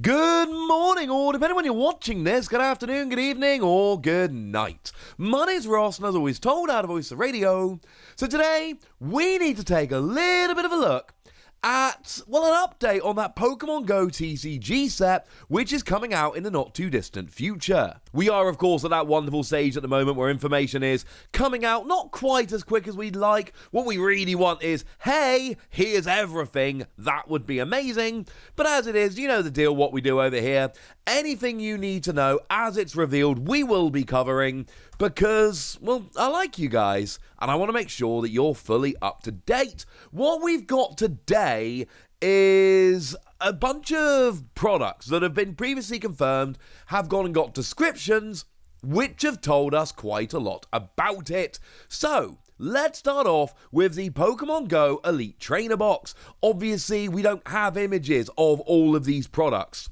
Good morning, or depending on when you're watching this, good afternoon, good evening, or good night. My name's Ross, and as always told out of Voice of Radio. So today, we need to take a little bit of a look at, well, an update on that Pokémon GO TCG set, which is coming out in the not-too-distant future. We are, of course, at that wonderful stage at the moment where information is coming out not quite as quick as we'd like. What we really want is, hey, here's everything. That would be amazing. But as it is, you know the deal, what we do over here. Anything you need to know as it's revealed, we will be covering because, well, I like you guys and I want to make sure that you're fully up to date. What we've got today is a bunch of products that have been previously confirmed, have gone and got descriptions, which have told us quite a lot about it. So, let's start off with the Pokémon GO Elite Trainer Box. Obviously, we don't have images of all of these products.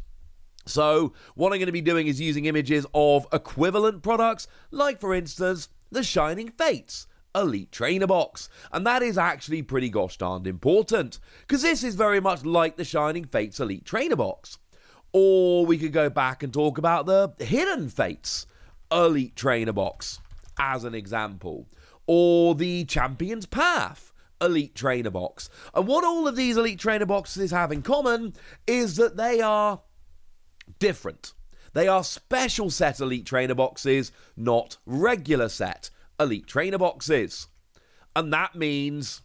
So, what I'm going to be doing is using images of equivalent products, like, for instance, the Shining Fates Elite Trainer Box. And that is actually pretty gosh darned important, because this is very much like the Shining Fates Elite Trainer Box. Or we could go back and talk about the Hidden Fates Elite Trainer Box, as an example. Or the Champion's Path Elite Trainer Box. And what all of these Elite Trainer Boxes have in common is that they are different. They are special set Elite Trainer Boxes, not regular set Elite Trainer Boxes. And that means,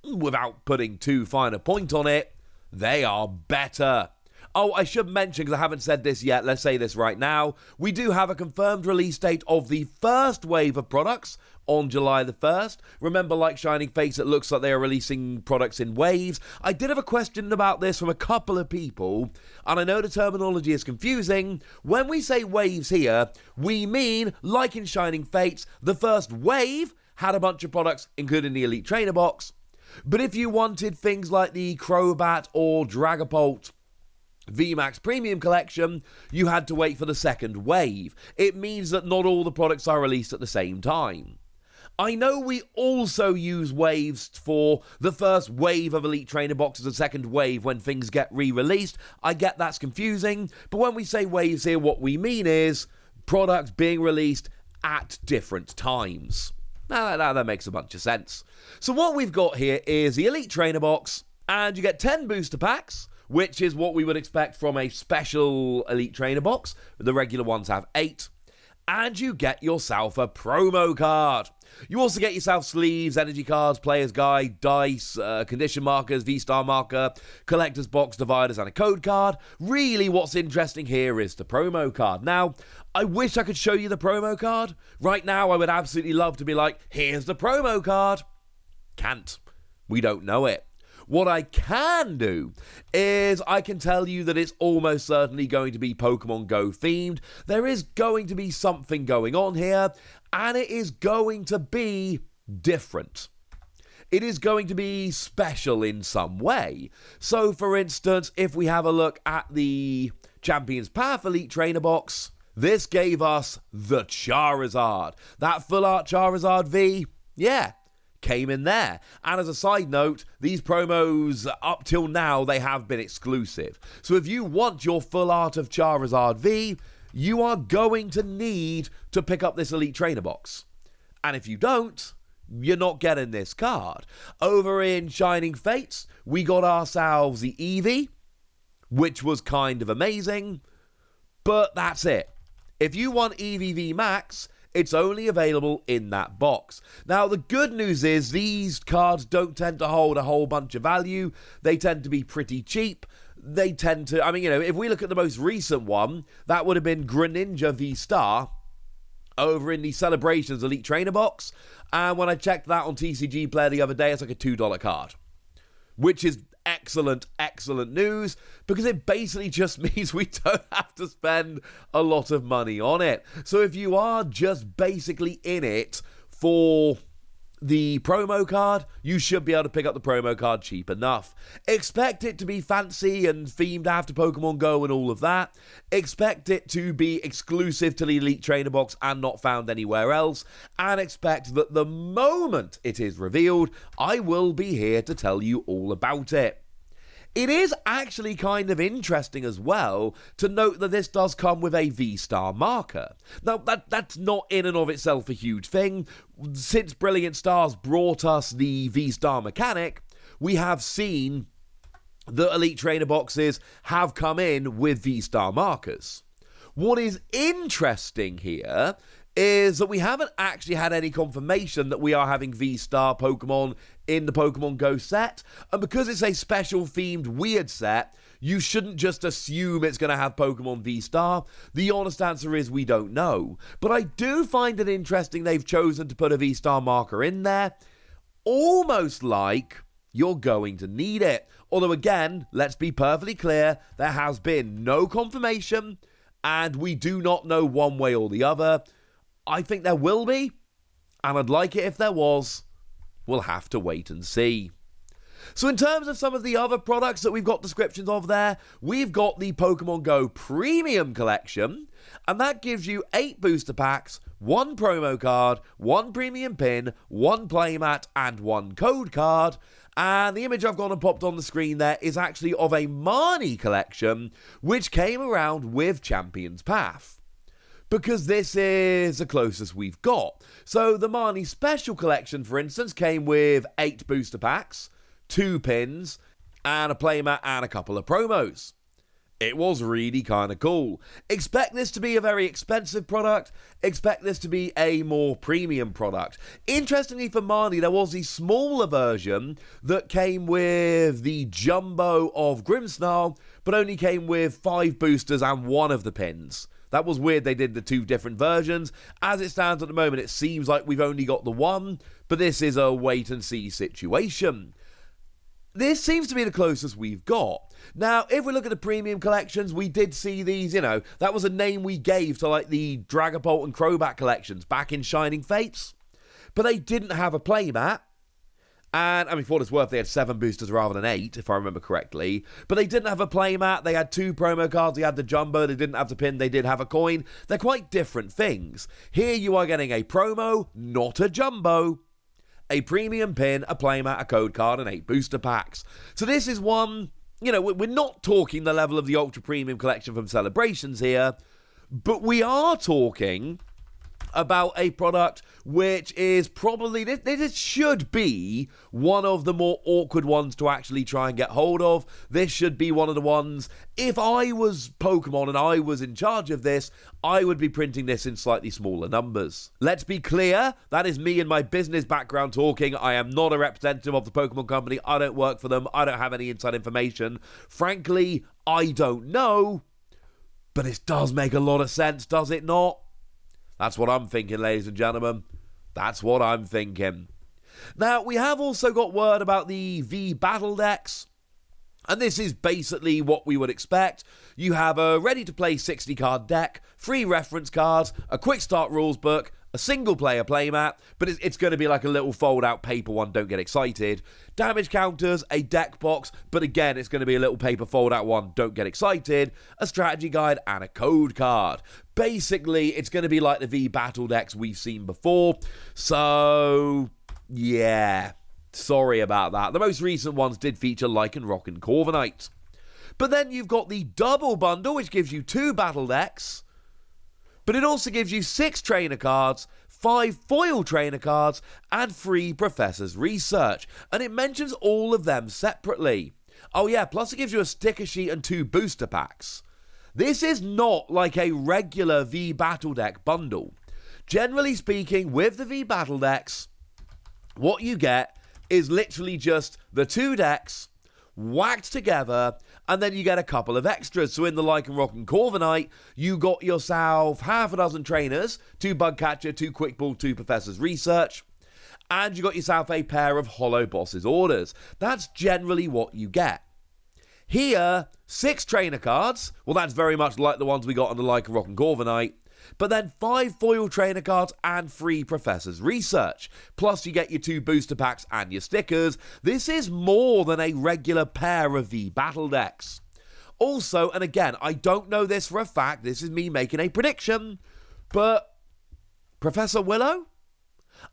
without putting too fine a point on it, they are better. Oh, I should mention, because I haven't said this yet, let's say this right now. We do have a confirmed release date of the first wave of products on July the 1st. Remember, like Shining Fates, it looks like they are releasing products in waves. I did have a question about this from a couple of people, and I know the terminology is confusing. When we say waves here, we mean, like in Shining Fates, the first wave had a bunch of products, including the Elite Trainer Box. But if you wanted things like the Crobat or Dragapult VMAX Premium Collection, you had to wait for the second wave. It means that not all the products are released at the same time. I know we also use waves for the first wave of Elite Trainer Boxes and second wave when things get re-released. I get that's confusing, but when we say waves here, what we mean is products being released at different times. Now that makes a bunch of sense. So what we've got here is the Elite Trainer Box, and you get 10 booster packs, which is what we would expect from a special Elite Trainer Box. The regular ones have 8. And you get yourself a promo card. You also get yourself sleeves, energy cards, player's guide, dice, condition markers, V-star marker, collector's box dividers, and a code card. Really, what's interesting here is the promo card. Now, I wish I could show you the promo card. Right now, I would absolutely love to be like, here's the promo card. Can't. We don't know it. What I can do is I can tell you that it's almost certainly going to be Pokemon Go themed. There is going to be something going on here, and it is going to be different. It is going to be special in some way. So, for instance, if we have a look at the Champion's Path Elite Trainer Box, this gave us the Charizard. That full art Charizard V, yeah, came in there. And as a side note, these promos up till now, they have been exclusive. So if you want your full art of Charizard V, you are going to need to pick up this Elite Trainer Box. And if you don't, you're not getting this card. Over in Shining Fates, we got ourselves the Eevee, which was kind of amazing, but that's it. If you want Eevee V Max, it's only available in that box. Now, the good news is these cards don't tend to hold a whole bunch of value. They tend to be pretty cheap. They tend to, if we look at the most recent one, that would have been Greninja V-Star over in the Celebrations Elite Trainer Box. And when I checked that on TCG Player the other day, it's like a $2 card, which is excellent news, because it basically just means we don't have to spend a lot of money on it. So if you are just basically in it for the promo card, you should be able to pick up the promo card cheap enough. Expect it to be fancy and themed after Pokemon Go and all of that. Expect it to be exclusive to the Elite Trainer Box and not found anywhere else. And expect that the moment it is revealed, I will be here to tell you all about it. It is actually kind of interesting as well to note that this does come with a V-Star marker. Now, that's not in and of itself a huge thing. Since Brilliant Stars brought us the V-Star mechanic, we have seen that Elite Trainer boxes have come in with V-Star markers. What is interesting here is that we haven't actually had any confirmation that we are having V-Star Pokemon in the Pokemon Go set, and because it's a special themed weird set, you shouldn't just assume it's going to have Pokemon V-Star. The honest answer is we don't know, but I do find it interesting they've chosen to put a V-Star marker in there, almost like you're going to need it. Although again, let's be perfectly clear, there has been no confirmation, and we do not know one way or the other. I think there will be, and I'd like it if there was. We'll have to wait and see. So in terms of some of the other products that we've got descriptions of there, we've got the Pokemon Go Premium Collection, and that gives you 8 booster packs, 1 promo card, 1 premium pin, 1 playmat, and 1 code card. And the image I've gone and popped on the screen there is actually of a Marnie collection, which came around with Champion's Path, because this is the closest we've got. So the Marnie Special Collection, for instance, came with 8 booster packs, 2 pins, and a playmat and a couple of promos. It was really kind of cool. Expect this to be a very expensive product. Expect this to be a more premium product. Interestingly for Marnie, there was the smaller version that came with the Jumbo of Grimmsnarl, but only came with 5 boosters and 1 of the pins. That was weird they did the 2 different versions. As it stands at the moment, it seems like we've only got the 1, but this is a wait-and-see situation. This seems to be the closest we've got. Now, if we look at the premium collections, we did see these, that was a name we gave to like the Dragapult and Crobat collections back in Shining Fates. But they didn't have a playmat. And, for what it's worth, they had 7 boosters rather than 8, if I remember correctly. But they didn't have a playmat, they had 2 promo cards, they had the Jumbo, they didn't have the pin, they did have a coin. They're quite different things. Here you are getting a promo, not a Jumbo. A premium pin, a playmat, a code card, and 8 booster packs. So this is one, we're not talking the level of the Ultra Premium Collection from Celebrations here, but we are talking about a product which is probably, this should be one of the more awkward ones to actually try and get hold of. This should be one of the ones, if I was Pokemon and I was in charge of this, I would be printing this in slightly smaller numbers. Let's be clear, that is me and my business background talking. I am not a representative of the Pokemon Company. I don't work for them. I don't have any inside information. Frankly, I don't know, but it does make a lot of sense, does it not? That's what I'm thinking, ladies and gentlemen. That's what I'm thinking. Now, we have also got word about the V Battle decks. And this is basically what we would expect. You have a ready-to-play 60-card deck, 3 reference cards, a quick start rules book, a single-player playmat, but it's going to be like a little fold-out paper one, don't get excited. Damage counters, a deck box, but again, it's going to be a little paper fold-out one, don't get excited. A strategy guide, and a code card. Basically, it's going to be like the V Battle decks we've seen before. So, yeah, sorry about that. The most recent ones did feature Lycanroc and Corviknight. But then you've got the double bundle, which gives you 2 battle decks, but it also gives you 6 trainer cards, 5 foil trainer cards, and 3 Professor's Research. And it mentions all of them separately. Oh yeah, plus it gives you a sticker sheet and 2 booster packs. This is not like a regular V Battle deck bundle. Generally speaking, with the V Battle decks, what you get is literally just the 2 decks whacked together, and then you get a couple of extras. So in the Lycanroc and Corviknight, you got yourself half a dozen trainers, 2 Bugcatcher, 2 Quick Ball, 2 Professor's Research, and you got yourself a pair of Hollow Boss's Orders. That's generally what you get. Here, 6 trainer cards, well that's very much like the ones we got on the Lycanroc and Corviknight, but then 5 foil trainer cards and 3 Professor's Research. Plus you get your 2 booster packs and your stickers. This is more than a regular pair of V Battle decks. Also, and again, I don't know this for a fact, this is me making a prediction, but Professor Willow?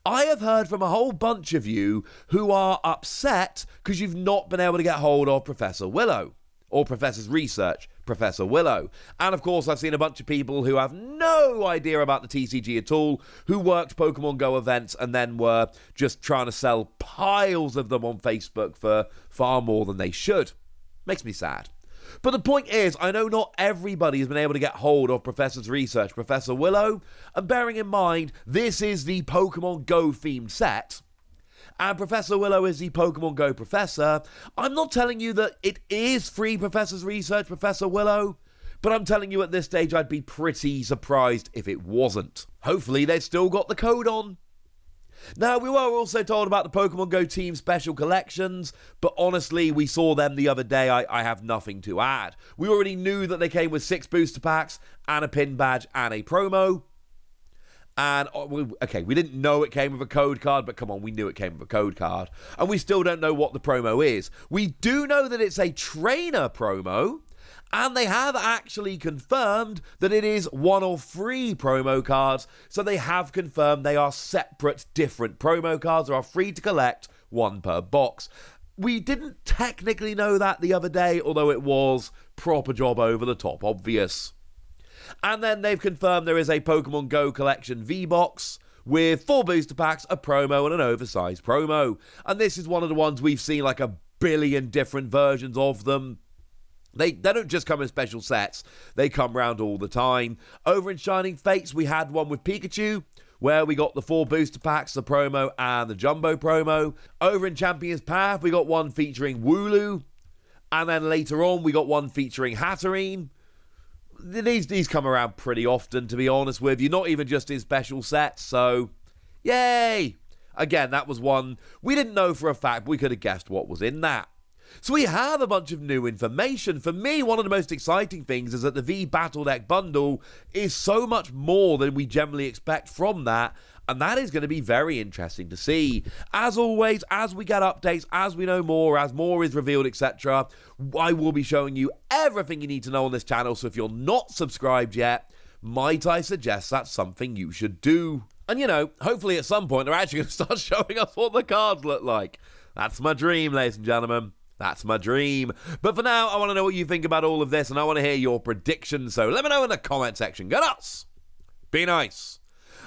I have heard from a whole bunch of you who are upset because you've not been able to get hold of Professor Willow, or Professor's research, Professor Willow. And of course, I've seen a bunch of people who have no idea about the TCG at all, who worked Pokemon Go events and then were just trying to sell piles of them on Facebook for far more than they should. Makes me sad. But the point is, I know not everybody has been able to get hold of Professor's research, Professor Willow, and bearing in mind, this is the Pokemon Go themed set, and Professor Willow is the Pokemon Go professor. I'm not telling you that it is free Professor's research, Professor Willow, but I'm telling you at this stage I'd be pretty surprised if it wasn't. Hopefully they've still got the code on. Now, we were also told about the Pokemon Go team special collections, but honestly, we saw them the other day. I have nothing to add. We already knew that they came with 6 booster packs and a pin badge and a promo. And, okay, we didn't know it came with a code card, but come on, we knew it came with a code card. And we still don't know what the promo is. We do know that it's a trainer promo, and they have actually confirmed that it is one of 3 promo cards. So they have confirmed they are separate, different promo cards. They are free to collect, 1 per box. We didn't technically know that the other day, although it was proper job over the top obvious. And then they've confirmed there is a Pokemon Go Collection V-Box with 4 booster packs, a promo, and an oversized promo. And this is one of the ones we've seen like a billion different versions of them. They don't just come in special sets, they come round all the time. Over in Shining Fates, we had one with Pikachu, where we got the 4 booster packs, the promo, and the Jumbo promo. Over in Champion's Path, we got one featuring Wooloo. And then later on, we got one featuring Hatterene. These come around pretty often, to be honest with you, not even just in special sets, so yay! Again, that was one we didn't know for a fact, but we could have guessed what was in that. So we have a bunch of new information. For me, one of the most exciting things is that the V Battle Deck bundle is so much more than we generally expect from that, and that is going to be very interesting to see. As always, as we get updates, as we know more, as more is revealed, etc., I will be showing you everything you need to know on this channel, so if you're not subscribed yet, might I suggest that's something you should do. And you know, hopefully at some point they're actually going to start showing us what the cards look like. That's my dream, ladies and gentlemen. That's my dream. But for now, I want to know what you think about all of this, and I want to hear your predictions, so let me know in the comment section. Go nuts! Be nice!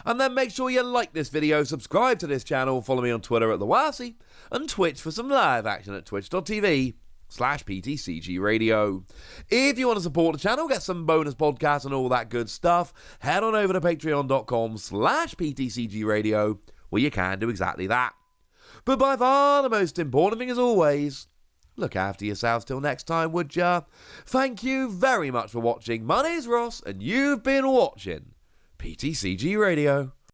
And then make sure you like this video, subscribe to this channel, follow me on Twitter at TheWasi, and Twitch for some live action at twitch.tv/PTCG Radio. If you want to support the channel, get some bonus podcasts and all that good stuff, head on over to patreon.com/PTCG Radio, where you can do exactly that. But by far the most important thing, as always, look after yourselves till next time, would ya? Thank you very much for watching. My name's Ross, and you've been watching PTCG Radio.